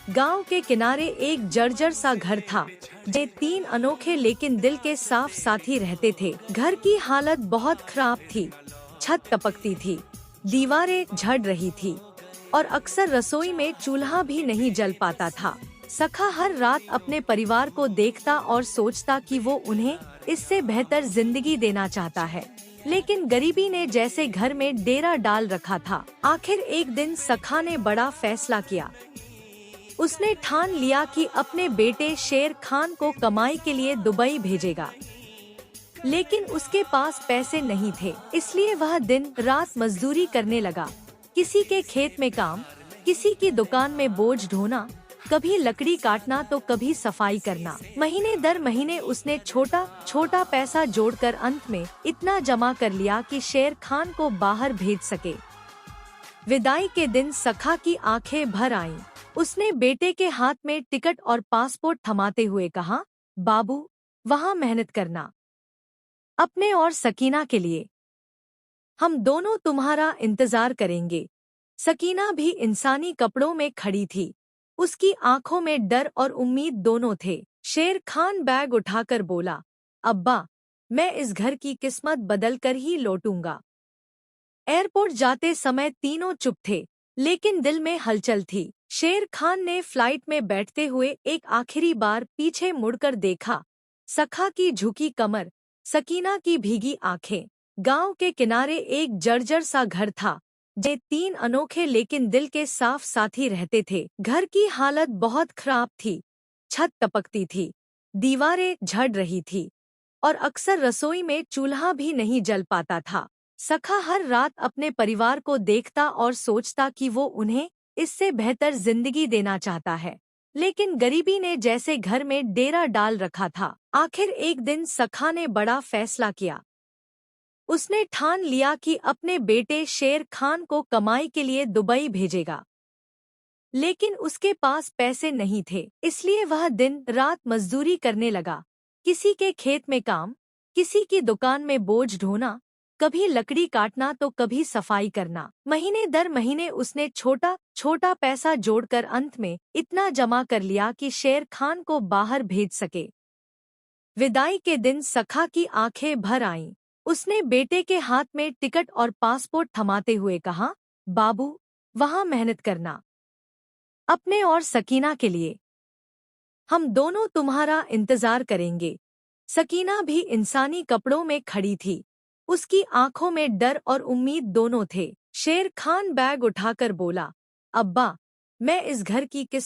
गांव के किनारे एक जर्जर सा घर था। जे तीन अनोखे लेकिन दिल के साफ साथी रहते थे। घर की हालत बहुत खराब थी। छत टपकती थी, दीवारें झड़ रही थी और अक्सर रसोई में चूल्हा भी नहीं जल पाता था। सखा हर रात अपने परिवार को देखता और सोचता कि वो उन्हें इससे बेहतर जिंदगी देना चाहता है, लेकिन गरीबी ने जैसे घर में डेरा डाल रखा था। आखिर एक दिन सखा ने बड़ा फैसला किया। उसने ठान लिया कि अपने बेटे शेर खान को कमाई के लिए दुबई भेजेगा, लेकिन उसके पास पैसे नहीं थे, इसलिए वह दिन रात मजदूरी करने लगा। किसी के खेत में काम, किसी की दुकान में बोझ ढोना, कभी लकड़ी काटना तो कभी सफाई करना। महीने दर महीने उसने छोटा छोटा पैसा जोड़कर अंत में इतना जमा कर लिया कि शेर खान को बाहर भेज सके। विदाई के दिन सखा की आंखें भर आईं। उसने बेटे के हाथ में टिकट और पासपोर्ट थमाते हुए कहा, बाबू, वहाँ मेहनत करना, अपने और सकीना के लिए। हम दोनों तुम्हारा इंतजार करेंगे। सकीना भी इंसानी कपड़ों में खड़ी थी। उसकी आंखों में डर और उम्मीद दोनों थे। शेर खान बैग उठाकर बोला, अब्बा, मैं इस घर की किस्मत बदल कर ही लौटूंगा। एयरपोर्ट जाते समय तीनों चुप थे, लेकिन दिल में हलचल थी। शेर खान ने फ्लाइट में बैठते हुए एक आखिरी बार पीछे मुड़कर देखा। सखा की झुकी कमर, सकीना की भीगी आंखें। गांव के किनारे एक जर्जर सा घर था। जे तीन अनोखे लेकिन दिल के साफ साथी रहते थे। घर की हालत बहुत खराब थी। छत टपकती थी, दीवारें झड़ रही थी और अक्सर रसोई में चूल्हा भी नहीं जल पाता था। सखा हर रात अपने परिवार को देखता और सोचता कि वो उन्हें इससे बेहतर जिंदगी देना चाहता है, लेकिन गरीबी ने जैसे घर में डेरा डाल रखा था। आखिर एक दिन सखा ने बड़ा फैसला किया। उसने ठान लिया कि अपने बेटे शेर खान को कमाई के लिए दुबई भेजेगा, लेकिन उसके पास पैसे नहीं थे, इसलिए वह दिन रात मजदूरी करने लगा। किसी के खेत में काम, किसी की दुकान में बोझ ढोना, कभी लकड़ी काटना तो कभी सफाई करना। महीने दर महीने उसने छोटा छोटा पैसा जोड़कर अंत में इतना जमा कर लिया कि शेर खान को बाहर भेज सके। विदाई के दिन सखा की आंखें भर आईं। उसने बेटे के हाथ में टिकट और पासपोर्ट थमाते हुए कहा, बाबू, वहाँ मेहनत करना, अपने और सकीना के लिए। हम दोनों तुम्हारा इंतजार करेंगे। सकीना भी इंसानी कपड़ों में खड़ी थी। उसकी आंखों में डर और उम्मीद दोनों थे। शेर खान बैग उठाकर बोला, अब्बा, मैं इस घर की किस्मत